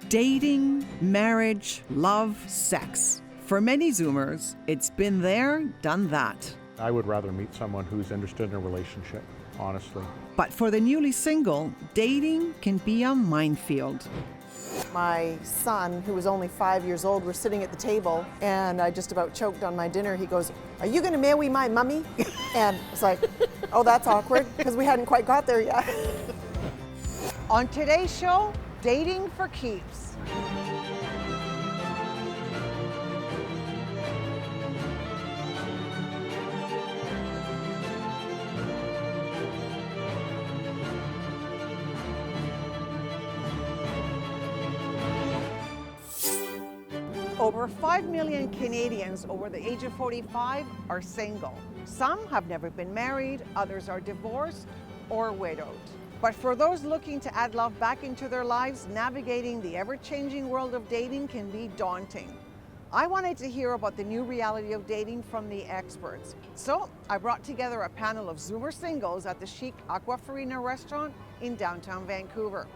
Dating, marriage, love, sex. For many Zoomers, it's been there, done that. I would rather meet someone who's interested in a relationship, honestly. But for the newly single, dating can be a minefield. My son, who was only 5 years old, was sitting at the table and I just about choked on my dinner. He goes, "Are you gonna marry my mummy?" And it's like, oh, that's awkward, because we hadn't quite got there yet. On today's show, dating for keeps. Over 5 million Canadians over the age of 45 are single. Some have never been married, others are divorced or widowed. But for those looking to add love back into their lives, navigating the ever-changing world of dating can be daunting. I wanted to hear about the new reality of dating from the experts. So I brought together a panel of Zoomer singles at the chic Aquafarina restaurant in downtown Vancouver.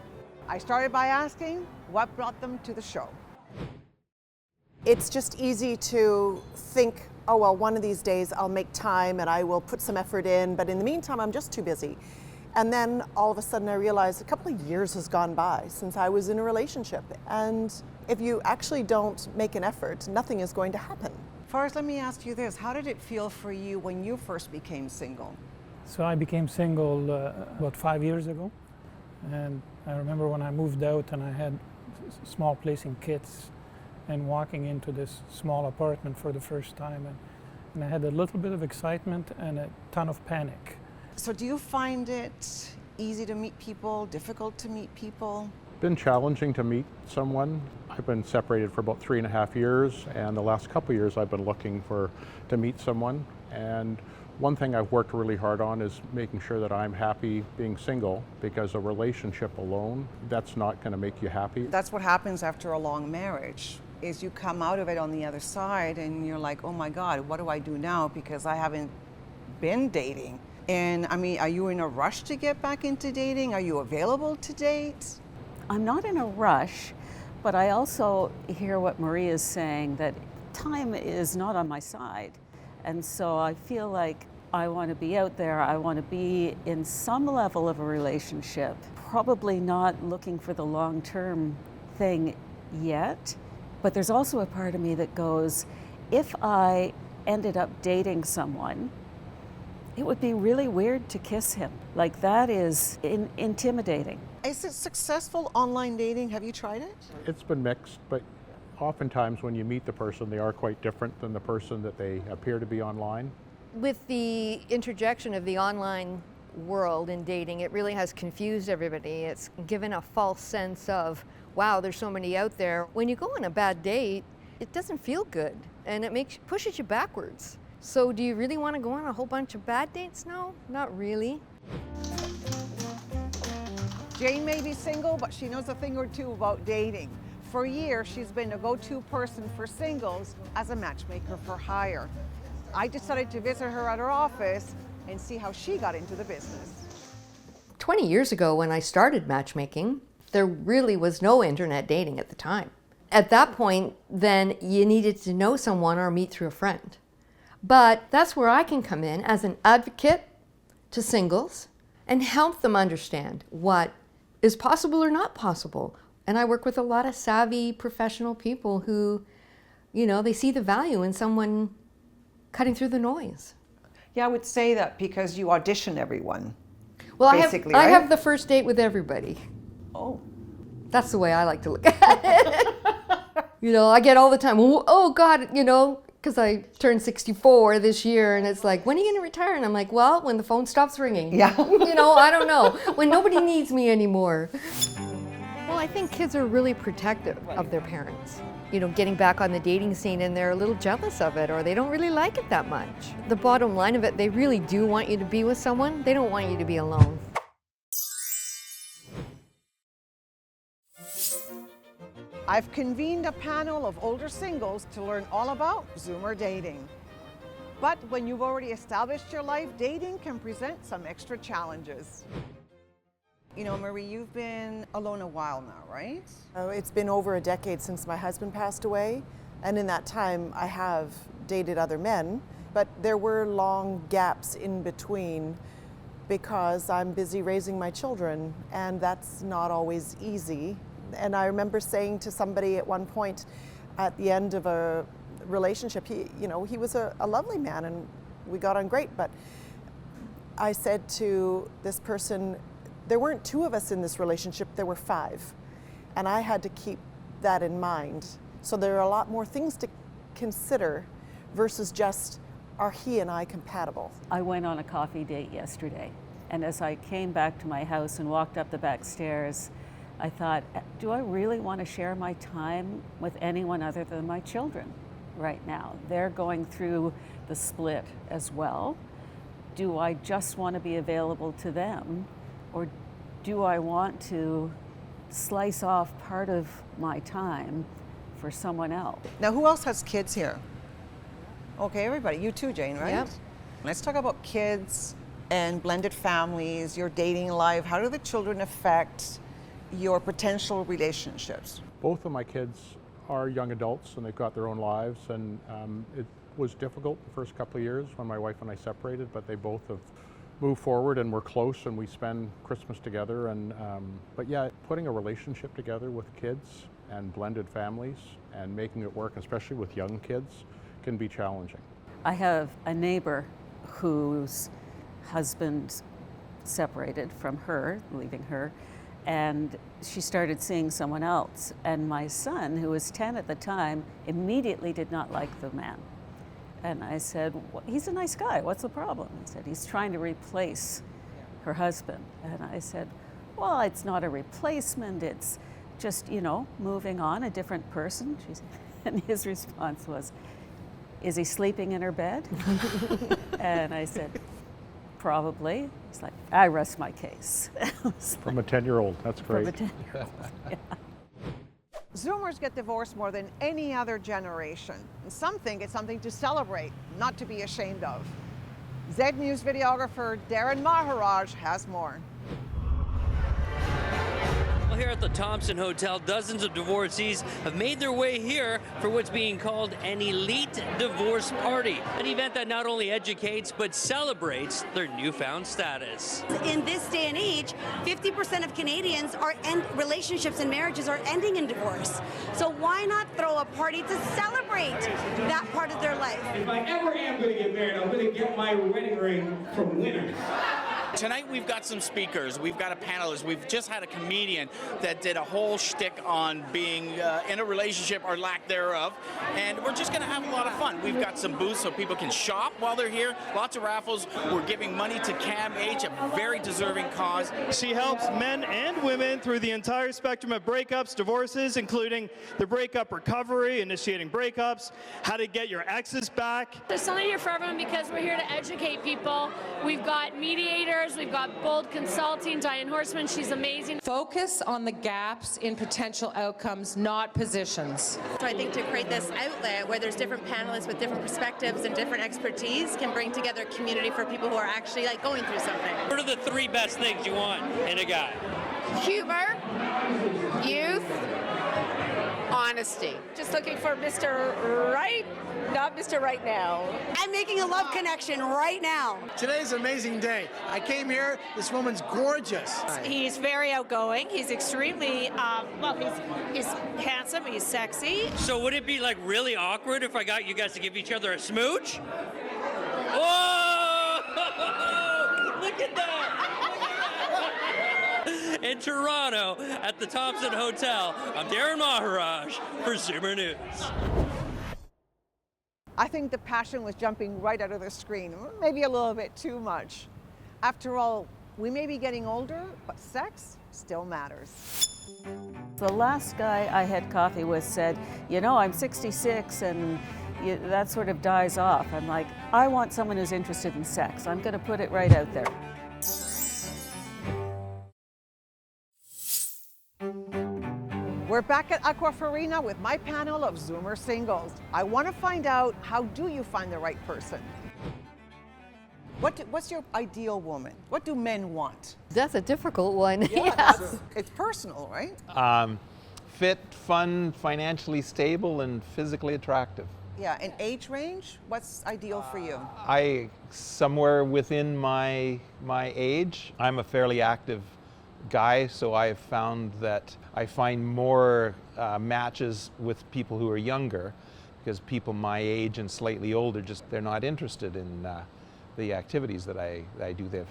I started by asking what brought them to the show. It's just easy to think, oh, well, one of these days I'll make time and I will put some effort in, but in the meantime, I'm just too busy. And then all of a sudden I realized a couple of years has gone by since I was in a relationship. And if you actually don't make an effort, nothing is going to happen. First, let me ask you this. How did it feel for you when you first became single? So I became single about 5 years ago. And I remember when I moved out and I had a small place in Kitts and walking into this small apartment for the first time. And I had a little bit of excitement and a ton of panic. So do you find it easy to meet people, difficult to meet people? Been challenging to meet someone. I've been separated for about 3.5 years, and the last couple of years I've been looking to meet someone. And one thing I've worked really hard on is making sure that I'm happy being single, because a relationship alone, that's not going to make you happy. That's what happens after a long marriage, is you come out of it on the other side and you're like, oh my God, what do I do now? Because I haven't been dating. And I mean, are you in a rush to get back into dating? Are you available to date? I'm not in a rush, but I also hear what Marie is saying, that time is not on my side. And so I feel like I want to be out there. I want to be in some level of a relationship, probably not looking for the long-term thing yet. But there's also a part of me that goes, if I ended up dating someone, it would be really weird to kiss him. Like, that is intimidating. Is it successful online dating? Have you tried it? It's been mixed, but oftentimes when you meet the person, they are quite different than the person that they appear to be online. With the interjection of the online world in dating, it really has confused everybody. It's given a false sense of, wow, there's so many out there. When you go on a bad date, it doesn't feel good, and it pushes you backwards. So do you really want to go on a whole bunch of bad dates? No, not really. Jane may be single, but she knows a thing or two about dating. For years, she's been a go-to person for singles as a matchmaker for hire. I decided to visit her at her office and see how she got into the business. 20 years ago, when I started matchmaking, there really was no internet dating at the time. At that point, then you needed to know someone or meet through a friend. But that's where I can come in as an advocate to singles and help them understand what is possible or not possible. And I work with a lot of savvy professional people who, you know, they see the value in someone cutting through the noise. Yeah, I would say that because you audition everyone. Well, basically, I right? have the first date with everybody. Oh. That's the way I like to look at it. You know, I get all the time, oh God, you know, because I turned 64 this year, and it's like, when are you going to retire? And I'm like, well, when the phone stops ringing. Yeah. You know, I don't know. When nobody needs me anymore. Well, I think kids are really protective of their parents. You know, getting back on the dating scene, and they're a little jealous of it, or they don't really like it that much. The bottom line of it, they really do want you to be with someone. They don't want you to be alone. I've convened a panel of older singles to learn all about Zoomer dating. But when you've already established your life, dating can present some extra challenges. You know, Marie, you've been alone a while now, right? It's been over a decade since my husband passed away, and in that time I have dated other men, but there were long gaps in between because I'm busy raising my children, and that's not always easy. And I remember saying to somebody at one point at the end of a relationship, he was a lovely man and we got on great, but I said to this person, there weren't 2 of us in this relationship, there were 5. And I had to keep that in mind. So there are a lot more things to consider versus just, are he and I compatible? I went on a coffee date yesterday, and as I came back to my house and walked up the back stairs, I thought, do I really want to share my time with anyone other than my children right now? They're going through the split as well. Do I just want to be available to them, or do I want to slice off part of my time for someone else? Now, who else has kids here? Okay, everybody. You too, Jane, right? Yep. Let's talk about kids and blended families, your dating life. How do the children affect your potential relationships? Both of my kids are young adults and they've got their own lives, and it was difficult the first couple of years when my wife and I separated, but they both have moved forward and we're close and we spend Christmas together. And but yeah, putting a relationship together with kids and blended families and making it work, especially with young kids, can be challenging. I have a neighbor whose husband separated from her, leaving her, and she started seeing someone else. And my son, who was 10 at the time, immediately did not like the man. And I said, he's a nice guy, what's the problem? He said, he's trying to replace her husband. And I said, well, it's not a replacement, it's just, moving on, a different person. And his response was, is he sleeping in her bed? And I said, probably. He's like, I rest my case. From a 10-year-old, that's great. From a 10-year-old, yeah. Zoomers get divorced more than any other generation. And some think it's something to celebrate, not to be ashamed of. Z News videographer Darren Maharaj has more. Well, here at the Thompson Hotel, dozens of divorcees have made their way here for what's being called an elite divorce party, an event that not only educates but celebrates their newfound status. In this day and age, 50% of Canadians relationships and marriages are ending in divorce. So why not throw a party to celebrate that part of their life? If I ever am going to get married, I'm going to get my wedding ring from Winners. Tonight we've got some speakers, we've got a panelist, we've just had a comedian that did a whole shtick on being in a relationship or lack thereof, and we're just going to have a lot of fun. We've got some booths so people can shop while they're here, lots of raffles. We're giving money to CAMH, a very deserving cause. She helps men and women through the entire spectrum of breakups, divorces, including the breakup recovery, initiating breakups, how to get your exes back. There's something here for everyone because we're here to educate people. We've got mediators, we've got Bold Consulting, Diane Horseman, she's amazing. Focus on the gaps in potential outcomes, not positions. So I think to create this outlet where there's different panelists with different perspectives and different expertise can bring together a community for people who are actually going through something. What are the 3 best things you want in a guy? Humor, youth, honesty. Just looking for Mr. Right, not Mr. Right Now. I'm making a love connection right now. Today's an amazing day. I came here, this woman's gorgeous. He's very outgoing. He's extremely, he's handsome, he's sexy. So would it be really awkward if I got you guys to give each other a smooch? Whoa! Look at that! In Toronto at the Thompson Hotel, I'm Darren Maharaj for Zoomer News. I think the passion was jumping right out of the screen, maybe a little bit too much. After all, we may be getting older, but sex still matters. The last guy I had coffee with said, I'm 66 and that sort of dies off. I'm like, I want someone who's interested in sex. I'm going to put it right out there. We're back at Aquafarina with my panel of Zoomer singles. I want to find out, how do you find the right person? What's your ideal woman? What do men want? That's a difficult one. Yeah, it's personal, right? Fit, fun, financially stable, and physically attractive. Yeah, and age range? What's ideal for you? Somewhere within my age. I'm a fairly active guy, so I've found that I find more matches with people who are younger, because people my age and slightly older, they're not interested in the activities that I do there.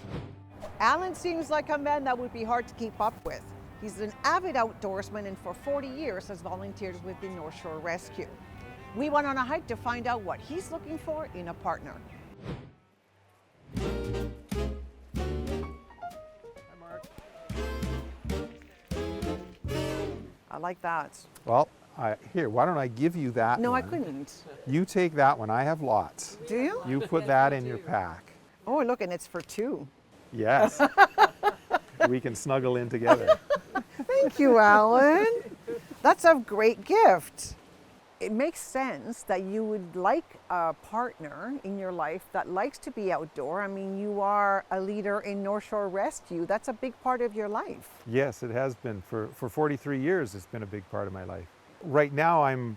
Alan seems like a man that would be hard to keep up with. He's an avid outdoorsman and for 40 years has volunteered with the North Shore Rescue. We went on a hike to find out what he's looking for in a partner. Hi, Mark. I like that. Well, here, why don't I give you that No, one? I couldn't. You take that one. I have lots. Do you? You put that in your pack. Oh, look, and it's for two. Yes. We can snuggle in together. Thank you, Alan. That's a great gift. It makes sense that you would like a partner in your life that likes to be outdoor. I mean, you are a leader in North Shore Rescue. That's a big part of your life. Yes, it has been. For 43 years, it's been a big part of my life. Right now, I'm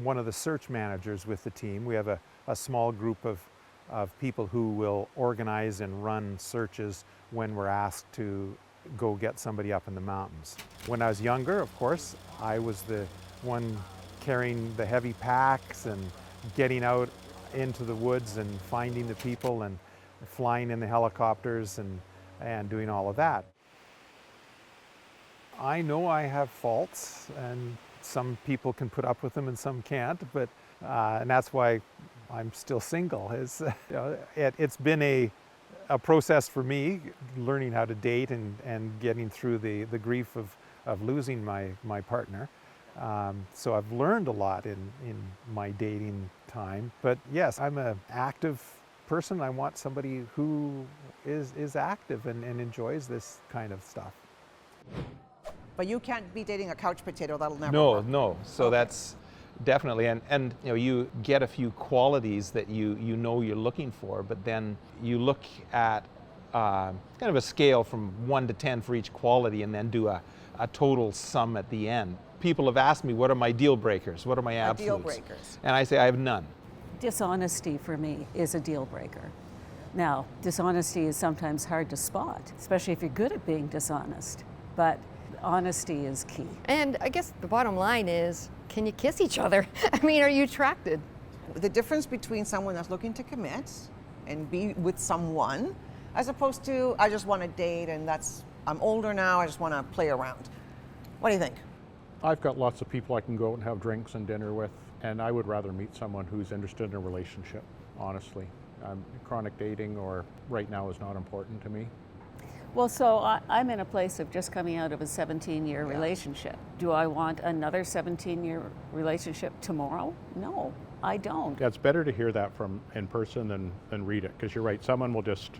one of the search managers with the team. We have a small group of people who will organize and run searches when we're asked to go get somebody up in the mountains. When I was younger, of course, I was the one carrying the heavy packs and getting out into the woods and finding the people and flying in the helicopters and doing all of that. I know I have faults, and some people can put up with them and some can't, but and that's why I'm still single. It's been a process for me, learning how to date and getting through the grief of losing my partner. So I've learned a lot in my dating time. But yes, I'm an active person. I want somebody who is active and enjoys this kind of stuff. But you can't be dating a couch potato. That'll never work. No. So that's definitely, and you get a few qualities that you know you're looking for, but then you look at kind of a scale from 1 to 10 for each quality, and then do a total sum at the end. People have asked me, what are my deal breakers? What are my absolutes? Deal breakers. And I say I have none. Dishonesty for me is a deal breaker. Now, dishonesty is sometimes hard to spot, especially if you're good at being dishonest, but honesty is key. And I guess the bottom line is, can you kiss each other? I mean, are you attracted? The difference between someone that's looking to commit and be with someone, as opposed to, I just want to date and I'm older now, I just want to play around. What do you think? I've got lots of people I can go out and have drinks and dinner with, and I would rather meet someone who's interested in a relationship, honestly. Chronic dating or right now is not important to me. Well, so I'm in a place of just coming out of a 17-year relationship. Do I want another 17-year relationship tomorrow? No, I don't. Yeah, it's better to hear that from in person than read it, because you're right, someone will just...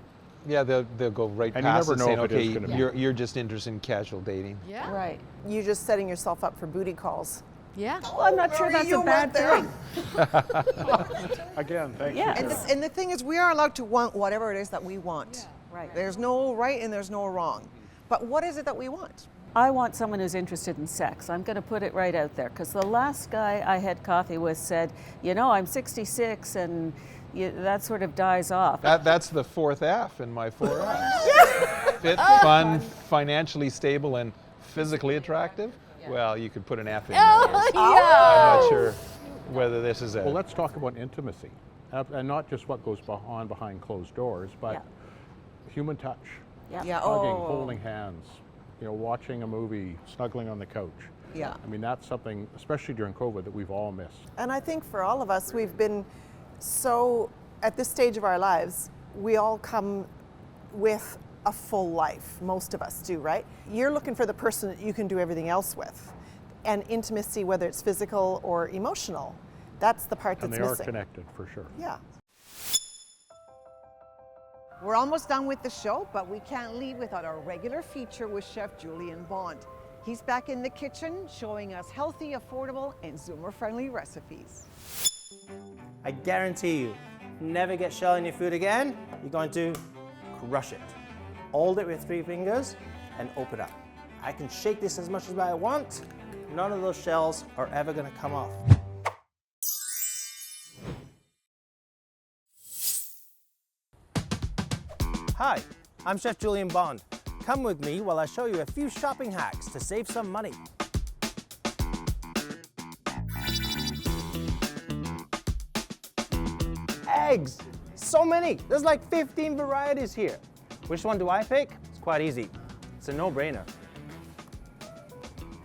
Yeah, they'll go right and past you it never know saying, if it is okay, going to be. you're just interested in casual dating. Yeah. Right. You're just setting yourself up for booty calls. Yeah. Well, I'm not sure that's a bad thing. Again, thank you. Yeah. And the thing is, we are allowed to want whatever it is that we want. Right. There's no right and there's no wrong. But what is it that we want? I want someone who's interested in sex. I'm going to put it right out there, because the last guy I had coffee with said, I'm 66 and that sort of dies off. That's the 4th F in my 4 Fs. Fit, fun, financially stable, and physically attractive. Yeah. Well, you could put an F in there. Yeah. I'm not sure whether this is it. Well, let's talk about intimacy, and not just what goes on behind closed doors, but human touch, Yeah. hugging, holding hands, watching a movie, snuggling on the couch. Yeah. I mean, that's something, especially during COVID, that we've all missed. And I think for all of us, we've been so, at this stage of our lives, we all come with a full life. Most of us do, right? You're looking for the person that you can do everything else with. And intimacy, whether it's physical or emotional, that's the part that's missing. And they missing. are connected, for sure. Yeah. We're almost done with the show, but we can't leave without our regular feature with Chef Julian Bond. He's back in the kitchen showing us healthy, affordable, and Zoomer-friendly recipes. I guarantee you, never get shell in your food again, you're going to crush it. Hold it with 3 fingers and open up. I can shake this as much as I want. None of those shells are ever going to come off. Hi, I'm Chef Julian Bond. Come with me while I show you a few shopping hacks to save some money. Eggs! So many! There's like 15 varieties here. Which one do I pick? It's quite easy. It's a no-brainer.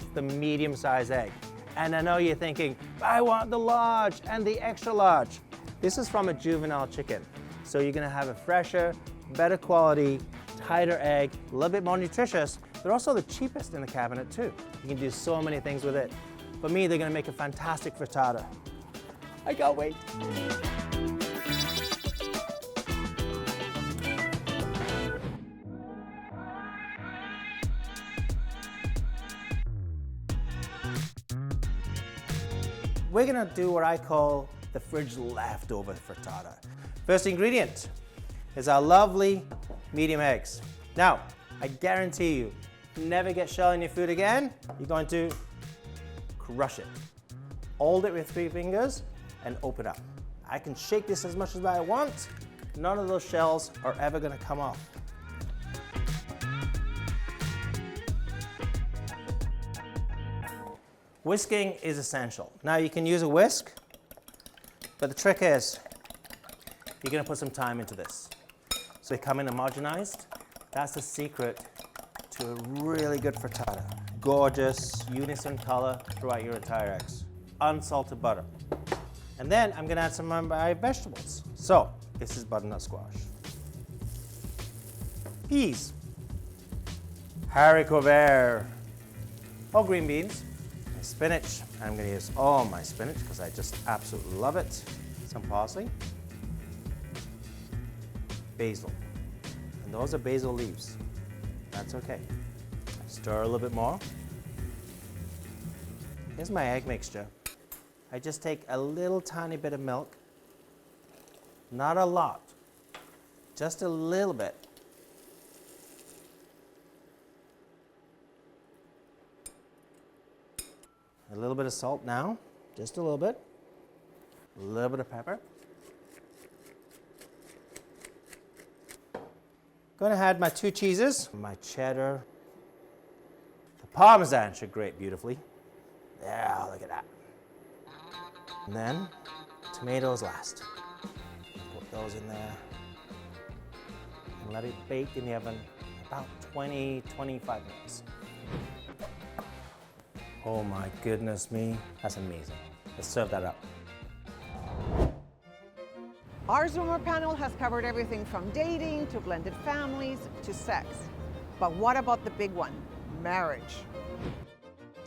It's the medium-sized egg. And I know you're thinking, I want the large and the extra large. This is from a juvenile chicken. So you're gonna have a fresher, better quality, tighter egg, a little bit more nutritious. They're also the cheapest in the cabinet too. You can do so many things with it. For me, they're gonna make a fantastic frittata. I can't wait. We're gonna do what I call the fridge leftover frittata. First ingredient is our lovely medium eggs. Now, I guarantee you, never get shell in your food again. You're going to crush it. Hold it with 3 fingers and open up. I can shake this as much as I want. None of those shells are ever gonna come off. Whisking is essential. Now you can use a whisk, but the trick is you're gonna put some time into this. So they come in homogenized. That's the secret to a really good frittata. Gorgeous, unison color throughout your entire eggs. Unsalted butter. And then I'm gonna add some of my vegetables. So this is butternut squash. Peas. Haricot vert. Or green beans. Spinach. I'm going to use all my spinach because I just absolutely love it. Some parsley. Basil. And those are basil leaves. That's okay. Stir a little bit more. Here's my egg mixture. I just take a little tiny bit of milk. Not a lot. Just a little bit. A little bit of salt now, just a little bit. A little bit of pepper. Going to add my 2 cheeses, my cheddar. The Parmesan should grate beautifully. Yeah, look at that. And then tomatoes last. Put those in there and let it bake in the oven about 20-25 minutes. Oh my goodness me, that's amazing. Let's serve that up. Our Zoomer panel has covered everything from dating to blended families to sex. But what about the big one, marriage?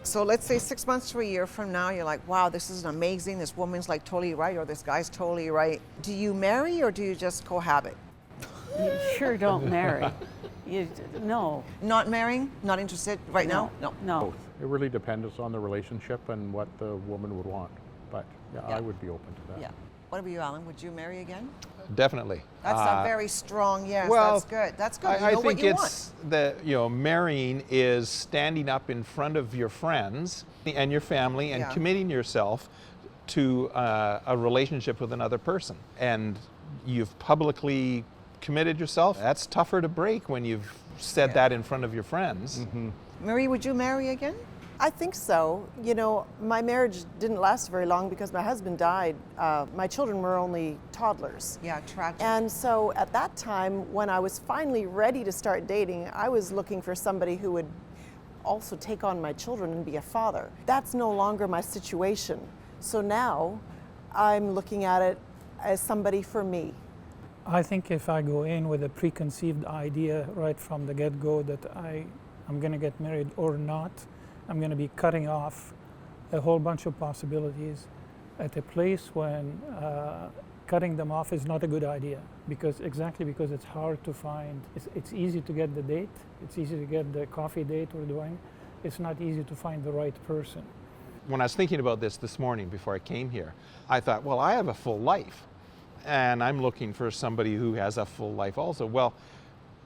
So let's say 6 months to a year from now, you're like, wow, this is amazing. This woman's like totally right, or this guy's totally right. Do you marry or do you just cohabit? You sure don't marry. No. Not marrying? Not interested right now? No. Both. It really depends on the relationship and what the woman would want. But yeah, I would be open to that. Yeah. What about you, Alan? Would you marry again? Definitely. That's a very strong yes. Well, that's good. That's good. I You know think what you it's marrying is standing up in front of your friends and your family and committing yourself to a relationship with another person. And you've publicly committed yourself. That's tougher to break when you've said that in front of your friends. Mm-hmm. Marie, would you marry again? I think so. You know, my marriage didn't last very long because my husband died. My children were only toddlers. Yeah, tragic. And so at that time, when I was finally ready to start dating, I was looking for somebody who would also take on my children and be a father. That's no longer my situation. So now I'm looking at it as somebody for me. I think if I go in with a preconceived idea right from the get-go that I'm going to get married or not, I'm going to be cutting off a whole bunch of possibilities at a place when cutting them off is not a good idea, because it's hard to find. It's easy to get the date, it's easy to get the coffee date we're doing. It's not easy to find the right person. When I was thinking about this morning before I came here, I thought, well, I have a full life. and I'm looking for somebody who has a full life also. Well,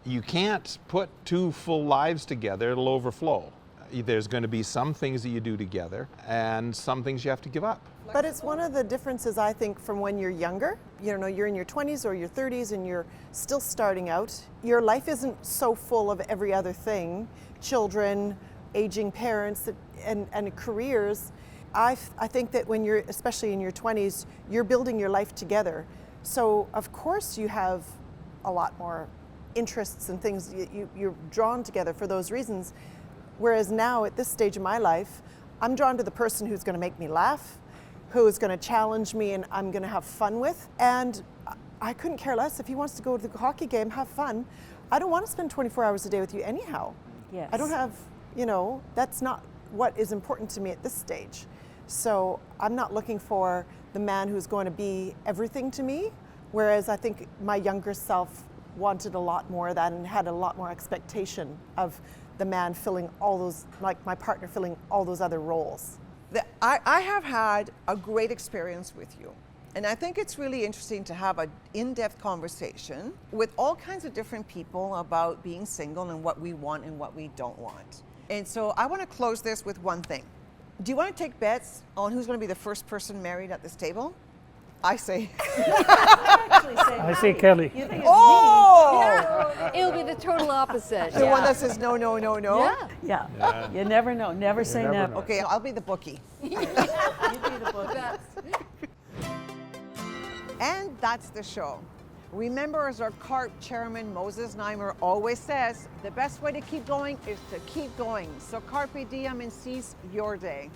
you can't put two full lives together, it'll overflow. There's going to be some things that you do together and some things you have to give up. But it's one of the differences, I think, from when you're younger. You know, you're in your 20s or your 30s and you're still starting out. Your life isn't so full of every other thing, children, aging parents, and careers. I think that when you're, especially in your 20s, you're building your life together. So, of course, you have a lot more interests and things you're drawn together for those reasons. Whereas now, at this stage of my life, I'm drawn to the person who's going to make me laugh, who is going to challenge me and I'm going to have fun with. And I couldn't care less. If he wants to go to the hockey game, have fun. I don't want to spend 24 hours a day with you anyhow. Yes. I don't have, you know, that's not what is important to me at this stage. So I'm not looking for the man who's going to be everything to me, whereas I think my younger self wanted a lot more of that and had a lot more expectation of the man filling all those, like my partner filling all those other roles. I have had a great experience with you. And I think it's really interesting to have an in-depth conversation with all kinds of different people about being single and what we want and what we don't want. And so I want to close this with one thing. Do you want to take bets on who's going to be the first person married at this table? I say. I say Kelly. You think it's Oh! me? Yeah. It'll be the total opposite. The one that says no, no, no, no? Yeah. Yeah. You never know. Never say never. Okay, I'll be the bookie. You be the book. And that's the show. Remember, as our Carpe chairman, Moses Neimer, always says, the best way to keep going is to keep going. So Carpe Diem and seize your day.